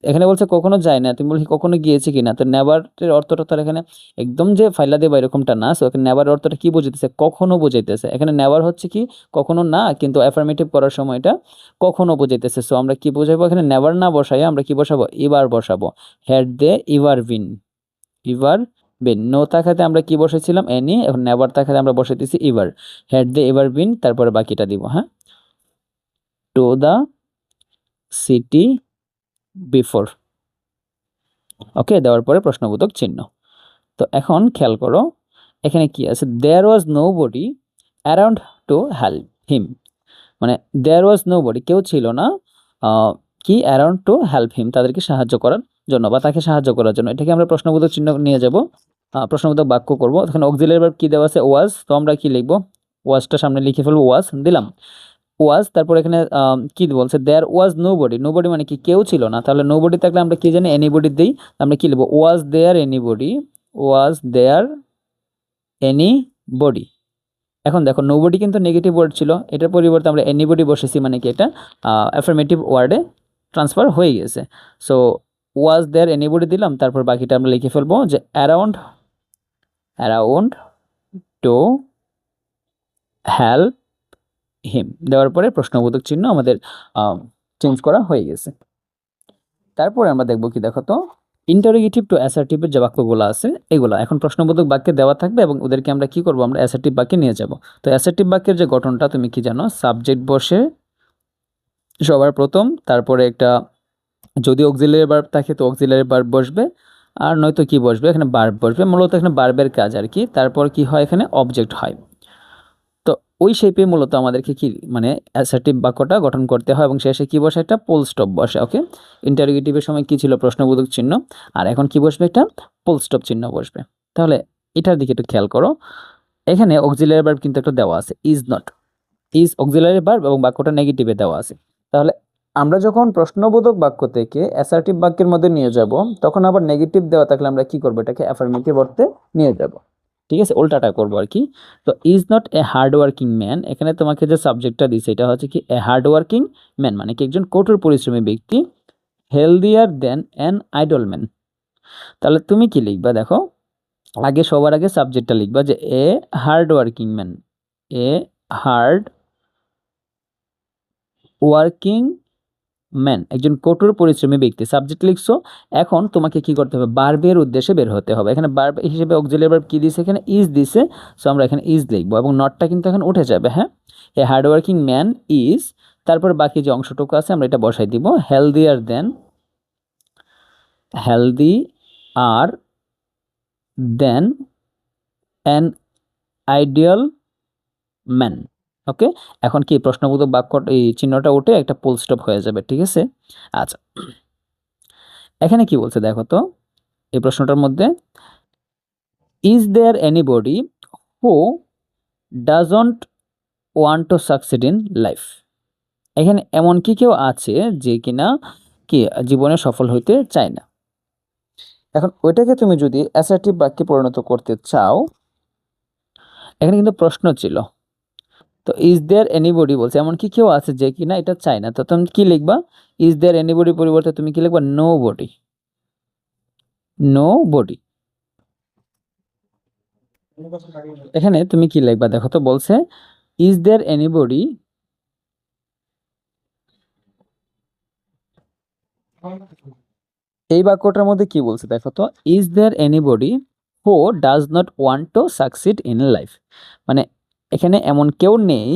এখানে বলছে কখনো যায় না, তুমি বলছি কখনো গিয়েছে কিনা, তো নেভারের অর্থটা তো এখানে একদম যে ফাইলা দেবা এরকমটা না। সো এখানে নেভার অর্থটা কি বোঝাইতেছে, কখনো বোঝাইতেছে, এখানে নেভার হচ্ছে কি কখনো না, কিন্তু অ্যাফার্মেটিভ করার সময় এটা কখনো বোঝাইতেছে। সো আমরা কি বোঝাবো, এখানে নেভার না বসাই আমরা কি বসাবো, এবার বসাবো, had they ever bin, ever bin. No থাকাতে আমরা কি বসেছিলাম এনি, এখন নেভার থাকাতে আমরা বসাইতেছি ইভার, হ্যাড দে এভার বিন, তারপরে বাকিটা দিব, হ্যাঁ, টু দ্য সিটি বিফোর, ওকে, দেওয়ার পরে প্রশ্নবোধক চিহ্ন। তো এখন খেয়াল করো এখানে কি আছে, there was nobody around to help him, মানে দেয়ার ওয়াজ নো বডি কেউ ছিল না কি অ্যারাউন্ড টু হেল্প হিম তাদেরকে সাহায্য করার জন্য বা তাকে সাহায্য করার জন্য, এটাকে আমরা প্রশ্নবোধক চিহ্ন নিয়ে যাব, প্রশ্নবোধক বাক্য করব। এখানে অক্সিলারি ভার্ব কি দেওয়া আছে, ওয়াজ, তো আমরা কি লিখবো, ওয়াজটা সামনে লিখে ফেলবো, ওয়াজ দিলাম, ওয়াজ, তারপর এখানে কি বলছে, there was nobody, nobody মানে কি কেউ ছিল না, তাহলে নো বডি থাকলে আমরা কি জানি এনিবডি দিই, আমরা কি লিখবো, was there anybody, was there anybody. এখন দেখো নোবডি কিন্তু নেগেটিভ ওয়ার্ড ছিল, এটার পরিবর্তে আমরা এনিবডি বসেছি, মানে কি এটা অ্যাফার্মেটিভ ওয়ার্ডে ট্রান্সফার হয়ে গেছে। সো ওয়াজ দেয়ার এনিবডি দিলাম, তারপর বাকিটা আমরা লিখে ফেলবো যে অ্যারাউন্ড, অ্যারাউন্ড টু হেল্প হিম, দেওয়ার পরে প্রশ্নবোধক চিহ্ন আমাদের চেঞ্জ করা হয়ে গেছে। তারপরে আমরা দেখবো কি দেখো তো, ইন্টারোগেটিভ টু অ্যাসার্টিভের যে বাক্যগুলো আছে এগুলো এখন প্রশ্নবোধক বাক্যে দেওয়া থাকবে এবং ওদেরকে আমরা কি করব, আমরা অ্যাসার্টিভ বাক্যে নিয়ে যাব। তো অ্যাসার্টিভ বাক্যের যে গঠনটা তুমি কি জানো, সাবজেক্ট বসে সবার প্রথম, তারপরে একটা যদি অক্সিলারি ভার্ব থাকে তো অক্সিলারি ভার্ব বসবে, আর নয়তো কি বসবে, এখানে ভার্ব বসবে, মূলত এখানে ভার্বের কাজ আর কি, তারপর কি হয় এখানে অবজেক্ট হয়। তো ওই শেপে মূলত আমাদেরকে কি মানে অ্যাসার্টিভ বাক্যটা গঠন করতে হয় এবং শেষে কি বসে, একটা ফুল স্টপ বসে, ওকে। ইন্টারোগেটিভের সময় কি ছিল, প্রশ্নবোধক চিহ্ন, আর এখন কি বসবে, একটা ফুল স্টপ চিহ্ন বসবে। তাহলে এটার দিকে একটু খেয়াল করো, এখানে অক্সিলারি ভার্ব কিন্তু একটা দেওয়া আছে, is not, is auxiliary verb এবং বাক্যটা নেগেটিভে দেওয়া আছে। তাহলে আমরা যখন প্রশ্নবোধক বাক্য থেকে অ্যাসার্টিভ বাক্যের মধ্যে নিয়ে যাব, তখন আবার নেগেটিভ দেওয়া থাকলে আমরা কি করবো, এটাকে অ্যাফার্মেটিভ অর্থে নিয়ে যাব, ঠিক আছে, উল্টাটা করবো আর কি। তো is not a hard working man, এখানে তোমাকে যে সাবজেক্টটা দিচ্ছে এটা হচ্ছে কি এ হার্ড ওয়ার্কিং ম্যান, মানে কি একজন কঠোর পরিশ্রমী ব্যক্তি, healthier than an idle man. তাহলে তুমি কি লিখবা দেখো, আগে সবার আগে সাবজেক্টটা লিখবা যে এ হার্ড ওয়ার্কিং ম্যান, এ হার্ড ওয়ার্কিং ম্যান একজন কঠোর পরিশ্রমী ব্যক্তি, সাবজেক্ট লিখছো। এখন তোমাকে কি করতে হবে, ভার্বের উদ্দেশ্যে বের হতে হবে। এখানে ভার্ব হিসেবে অক্সিলারি ভার্ব কি দিছে, এখানে ইজ দিছে, সো আমরা এখানে ইজ লিখবো এবং নটটা কিন্তু এখন উঠে যাবে, হ্যাঁ, a hard working man is, তারপর বাকি যে অংশটুকু আছে আমরা এটা বসাই দিব, হেলদিয়ার দেন, হেলদি আর than an ideal man, okay. এখন কি প্রশ্নবোধক বাক্য এই চিহ্নটা উঠে একটা ফুল স্টপ হয়ে যাবে, ঠিক আছে। আচ্ছা, এখানে কি বলছে দেখো তো, এই প্রশ্নটার মধ্যে is there anybody who doesn't want to succeed in life. এখানে এমন কি কেউ আছে যে কিনা কি জীবনে সফল হইতে চায় না। এখন ওইটাকে তুমি যদি অ্যাসার্টিভ বাক্যে পরিণত করতে চাও, এখানে কিন্তু প্রশ্ন ছিল, তো ইজ দেয়ার এনিবডি বলছে এমন কি কেউ আছে যে কিনা এটা চায় না, তো তুমি কি লিখবা? ইজ দেয়ার এনিবডি পরিবর্তে তুমি কি লিখবা? Nobody, nobody. এখানে তুমি কি লিখবা দেখো তো, বলছে ইজ দেয়ার এনিবডি, এই বাক্যটার মধ্যে কি বলছে দেখো তো, is there anybody who does not want to succeed in life, মানে এখানে এমন কেউ নেই,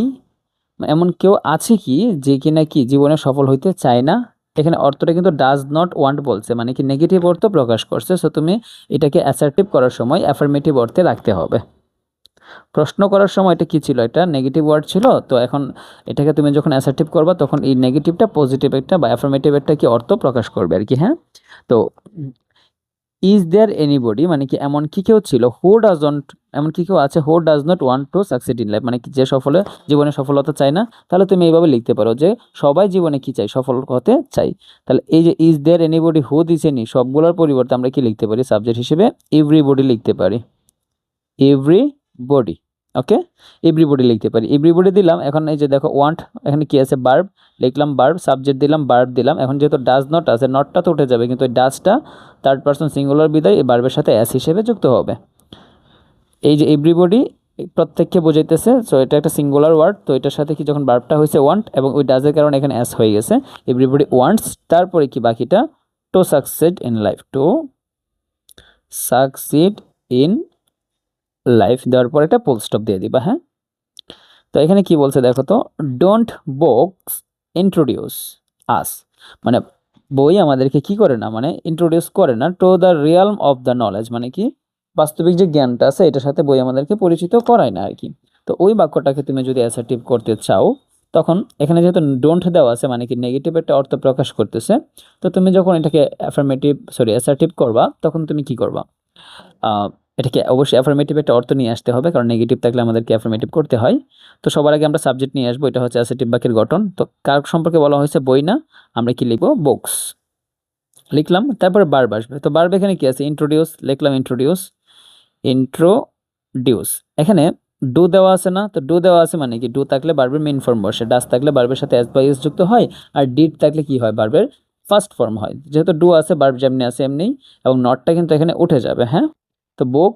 এমন কেউ আছে কি যে কিনা কি জীবনে সফল হইতে চায় না। এখানে অর্থটা কিন্তু ডাজ নট ওয়ান্ট বলছে, মানে কি নেগেটিভ অর্থ প্রকাশ করছে। সো তুমি এটাকে অ্যাসার্টিভ করার সময় অ্যাফার্মেটিভ অর্থে রাখতে হবে। প্রশ্ন করার সময় এটা কি ছিল? এটা নেগেটিভ ওয়ার্ড ছিল। তো এখন এটাকে তুমি যখন অ্যাসার্টিভ করবা তখন এই নেগেটিভটা পজিটিভ একটা বা অ্যাফার্মেটিভ একটা কি অর্থ প্রকাশ করবে আর কি। হ্যাঁ, তো ইজ দেয়ার এনিবডি মানে কি এমন কি কেউ ছিল, হু ডাজন্ট, এমন কি কেউ আছে হু does not want to succeed in life, মানে কি যে জীবনে সফলতা চায় না। তাহলে তুমি এইভাবে লিখতে পারো যে সবাই জীবনে কি চাই? সফল হতে চাই। তাহলে এই যে ইজ দেয়ার এনিবডি হু দিছে নি, সবগুলোর পরিবর্তে আমরা কি লিখতে পারি? সাবজেক্ট হিসেবে এভরিবডি লিখতে পারি, এভরিবডি। ওকে, এভরিবডি লিখতে পারি, এভরিবডি দিলাম। এখন এই যে দেখো ওয়ান্ট, এখানে কি আছে? বার্ব, লিখলাম বার্ব, সাবজেক্ট দিলাম, বার্ব দিলাম। এখন যেহেতু ডাজ নট আছে, নটটা তো উঠে যাবে, কিন্তু ওই ডাজটা থার্ড পারসন সিঙ্গুলার বিদায় এই বার্বের সাথে অ্যাস হিসেবে যুক্ত হবে। এই যে এভরিবডি প্রত্যেককে বোঝাইতেছে, সো এটা একটা সিঙ্গুলার ওয়ার্ড। তো এটার সাথে কি যখন বার্বটা হয়েছে ওয়ান্ট এবং ওই ডাজের কারণে এখানে অ্যাস হয়ে গেছে, এভরিবডি ওয়ান্টস, তারপরে কি বাকিটা? Two succeed in life, two succeed in life দেওয়ার পর একটা ফুল স্টপ দিয়ে দিবা। হ্যাঁ, তো এখানে কি বলছে দেখো তো, ডোন্ট বুকস ইন্ট্রোডিউস আস, মানে বই আমাদেরকে কি করে না, মানে ইন্ট্রোডিউস করে না to the realm of the knowledge, মানে কি বাস্তবিক যে জ্ঞানটা আছে এটার সাথে বই আমাদেরকে পরিচিত করায় না আর কি। তো ওই বাক্যটাকে তুমি যদি অ্যাসার্টিভ করতে চাও, তখন এখানে যেহেতু ডোন্ট দেওয়া আছে মানে কি নেগেটিভ একটা অর্থ প্রকাশ করতেছে, তো তুমি যখন এটাকে অ্যাসার্টিভ করবা তখন তুমি কি করবা? এটাকে অবশ্যই অ্যাফার্মেটিভ একটা অর্থ নিয়ে আসতে হবে, কারণ নেগেটিভ থাকলে আমাদেরকে অ্যাফার্মেটিভ করতে হয়। তো সবার আগে আমরা সাবজেক্ট নিয়ে আসবো, এটা হচ্ছে অ্যাসার্টিভ বাক্যের গঠন। তো কার সম্পর্কে বলা হয়েছে? বই না, আমরা কি লিখবো? বুকস লিখলাম। তারপরে বার্ব আসবে, তো বার্ব এখানে কি আছে? ইন্ট্রোডিউস লিখলাম, ইন্ট্রোডিউস। এখানে ডু দেওয়া আছে না, তো ডু দেওয়া আছে মানে কি ডু থাকলে বার্বের মেইন ফর্ম বসে, ডাজ থাকলে বার্বের সাথে এস বাই এস যুক্ত হয়, আর ডিড থাকলে কি হয়? বার্বের ফার্স্ট ফর্ম হয়। যেহেতু ডু আছে, বার্ব যেমনি আছে এমনি, এবং নটটা কিন্তু এখানে উঠে যাবে। হ্যাঁ, তো বুক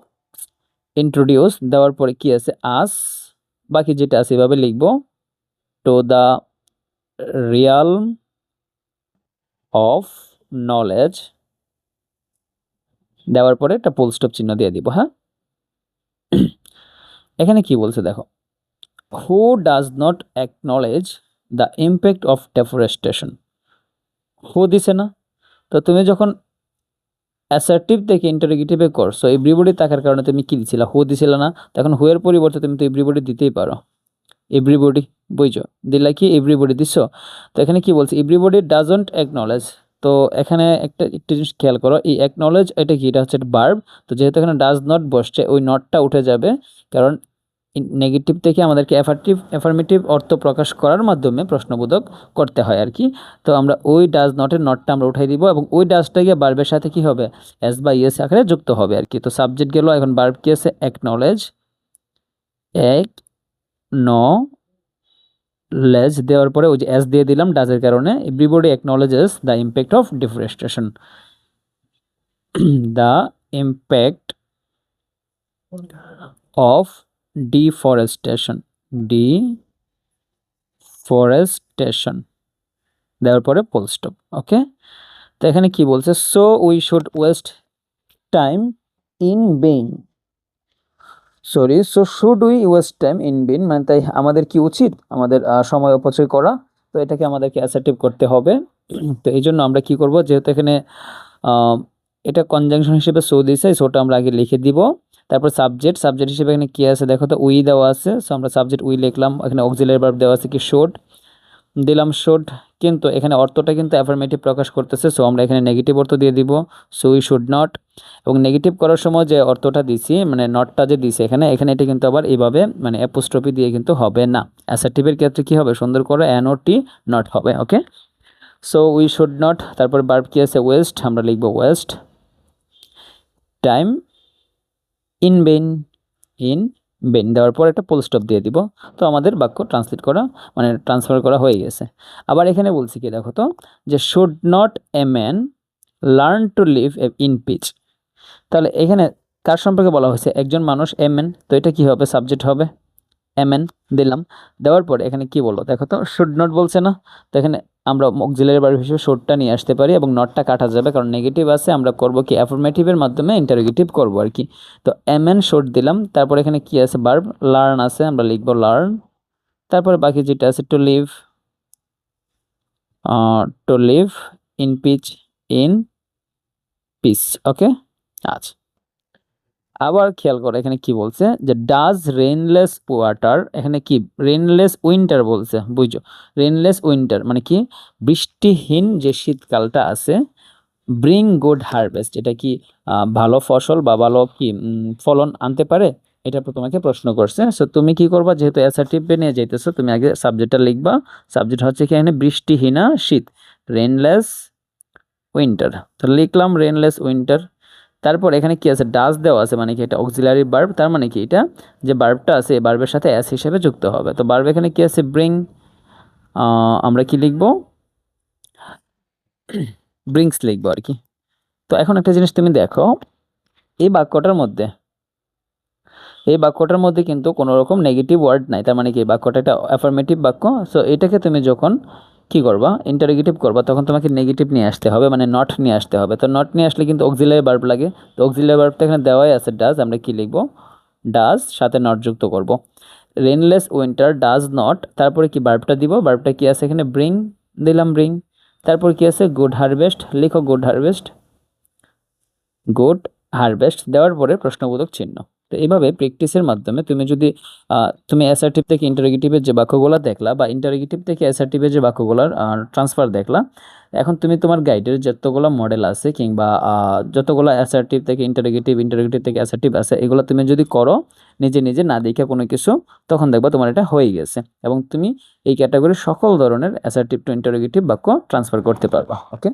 ইন্ট্রোডিউস দেওয়ার পরে কি আছে? আস, বাকি যেটা আছে এভাবে লিখব, two the realm of knowledge দেওয়ার পরে একটা ফুল স্টপ চিহ্ন দিয়ে দিব। হ্যাঁ, এখানে কি বলছে দেখো, who does not acknowledge the impact of deforestation, who দিছে না, তো তুমি যখন অ্যাসার্টিভ থেকে ইন্টারোগেটিভে করছো, এভরিবডি থাকার কারণে তুমি কি দিছিলা? হু দিছিল না, তখন হু এর পরিবর্তে তুমি তো এভরিবডি দিতেই পারো, এভরিবডি বুঝছো, দিলা কি এভরিবডি দিছো। তো এখানে কি বলছে? Everybody doesn't acknowledge. তো এখানে একটা জিনিস খেয়াল করো, এই অ্যাকনলেজ এটা কি? এটা হচ্ছে বার্ব। তো যেহেতু এখানে ডাজ নট বসছে, ওই নটটা উঠে যাবে, কারণ নেগেটিভ থেকে আমাদেরকে অ্যাফার্মেটিভ অর্থ প্রকাশ করার মাধ্যমে প্রশ্নবোধক করতে হয় আর কি। তো আমরা ওই ডাজ নটের নটটা আমরা উঠাই দিব, এবং ওই ডাজটা গিয়ে বার্বের সাথে কি হবে? এস বা ইএস আকারে যুক্ত হবে আর কি। তো সাবজেক্ট গেল, এখন বার্ব কি আছে? অ্যাকনলেজ, অ্যাকনলেজ দেওয়ার পরে ওই যে এস দিয়ে দিলাম ডাজের কারণে, everybody acknowledges the impact of deforestation, the impact of deforestation দেওয়ার পরে ফুল স্টপ। ওকে, তো এখানে কি বলছে? So we should waste time in vain, so should we waste time in vain, মানে তাই আমাদের কি উচিত? আমাদের সময় অপচয় করা। তো এটাকে আমাদেরকে অ্যাসার্টিভ করতে হবে। তো এই জন্য আমরা কি করব? যেহেতু এখানে এটা কনজাংশন হিসেবে সো দিছে, সোটা আমরা আগে লিখে দিব। তারপর সাবজেক্ট হিসেবে এখানে কি আছে দেখো তো? উই দেওয়া আছে, সো আমরা সাবজেক্ট উই লিখলাম। এখানে অক্সিলারি ভার্ব দেওয়া আছে কি? শুড। দিলাম শুড, কিন্তু এখানে অর্থটা কিন্তু অ্যাফার্মেটিভ প্রকাশ করতেছে, সো আমরা এখানে নেগেটিভ অর্থ দিয়ে দিব, সো উই শুড নট। এবং নেগেটিভ করার সময় যে অর্থটা দিছি মানে নটটা যে দিছি এখানে এটা কিন্তু আবার এইভাবে মানে অ্যাপোস্ট্রফি দিয়ে কিন্তু হবে না। অ্যাসার্টিভের ক্ষেত্রে কি হবে, সুন্দর করে এন ও টি নট হবে। ওকে, সো উই শুড নট, তারপর ভার্ব কি আছে ওয়েস্ট, আমরা লিখব West time in Ben, in Ben দেওয়ার পর একটা ফুল স্টপ দিয়ে দিব। তো আমাদের বাক্য ট্রান্সলেট করা মানে ট্রান্সফার করা হয়ে গেছে। আবার এখানে বলছি কি দেখো তো, যে should not a man learn to live in peace. তাহলে এখানে কার সম্পর্কে বলা হয়েছে, একজন মানুষ এ ম্যান, তো এটা কি হবে, সাবজেক্ট হবে, এ ম্যান দিলাম। দেওয়ার পর এখানে কি বললো দেখো তো, শুড নট বলছে না, তো এখানে আমরা অক্সিলারি ভার্ব হিসেবে শুডটা নিয়ে আসতে পারি এবং নটটা কাটা যাবে, কারণ নেগেটিভ আছে, আমরা করব কি অ্যাফার্মেটিভের মাধ্যমে ইন্টারোগেটিভ করব আর কি। তো এম এন শুড দিলাম, তারপর এখানে কি আছে ভার্ব লার্ন আছে, আমরা লিখবো লার্ন, তারপরে বাকি যেটা আছে to live, in peach, in peace. Okay, আচ্ছা আবার খেয়াল করো এখানে কি বলছে, যে ডাজ রেইনলেস ওয়াটার, এখানে কি রেইনলেস উইন্টার বলছে, বুঝছো, রেইনলেস উইন্টার মানে কি বৃষ্টিহীন যে শীতকালটা আছে, ব্রিং গুড হারভেস্ট, এটা কি ভালো ফসল বা ভালো কি ফলন আনতে পারে, এটা তোমাকে প্রশ্ন করছে। সো তুমি কি করবা, যেহেতু অ্যাসার্টিভ নিয়ে যাইতেছো, তুমি আগে সাবজেক্টটা লিখবা, সাবজেক্ট হচ্ছে কি এখানে বৃষ্টিহীনা শীত, রেইনলেস উইন্টার, তো লিখলাম রেইনলেস উইন্টার। তারপর এখানে কি আছে, ডাজ দেওয়া আছে, মানে কি এটা অক্সিলারি ভার্ব, তার মানে কি এটা যে ভার্বটা আছে এই ভার্বের সাথে অ্যাস হিসেবে যুক্ত হবে। তো ভার্ব এখানে কি আছে ব্রিং, আমরা কি লিখব ব্রিংস লিখবো আর কি। তো এখন একটা জিনিস তুমি দেখো, এই বাক্যটার মধ্যে কিন্তু কোনো রকম নেগেটিভ ওয়ার্ড নাই, তার মানে কি বাক্যটা একটা অ্যাফার্মেটিভ বাক্য। সো এটাকে তুমি যখন কি করবা, ইন্টারোগেটিভ করবা, তখন তোমাকে নেগেটিভ নিয়ে আসতে হবে, মানে নট নিয়ে আসতে হবে। তো নট নিয়ে আসলে কিন্তু অক্সিলারি ভার্ব লাগে, তো অক্সিলারি ভার্বটা এখানে দেওয়াই আছে ডাজ, আমরা কি লিখব ডাজ, সাথে নট যুক্ত করব। রেইনলেস উইন্টার ডাজ নট, তারপরে কি ভার্বটা দিব, ভার্বটা কি আছে এখানে ব্রিং দিলাম ব্রিং, তারপর কি আছে গুড হারভেস্ট, লিখো গুড হারভেস্ট, গুড হারভেস্ট দেওয়ার পরে প্রশ্নবোধক চিহ্ন। তো এইভাবে প্র্যাকটিসের মাধ্যমে তুমি যদি তুমি অ্যাসার্টিভ থেকে ইন্টারোগেটিভের যে বাক্যগুলো দেখলা বা ইন্টারোগেটিভ থেকে অ্যাসার্টিভের যে বাক্যগুলোর ট্রান্সফার দেখলা, এখন তুমি তোমার গাইডের যতগুলো মডেল আছে কিংবা যতগুলো অ্যাসার্টিভ থেকে ইন্টারোগেটিভ, ইন্টারোগেটিভ থেকে অ্যাসার্টিভ আছে, এগুলো তুমি যদি করো নিজে নিজে না দেখে কোনো কিছু, তখন দেখবা তোমার এটা হয়ে গেছে এবং তুমি এই ক্যাটাগরির সকল ধরনের অ্যাসার্টিভ টু ইন্টারোগেটিভ বাক্য ট্রান্সফার করতে পারবা। ওকে।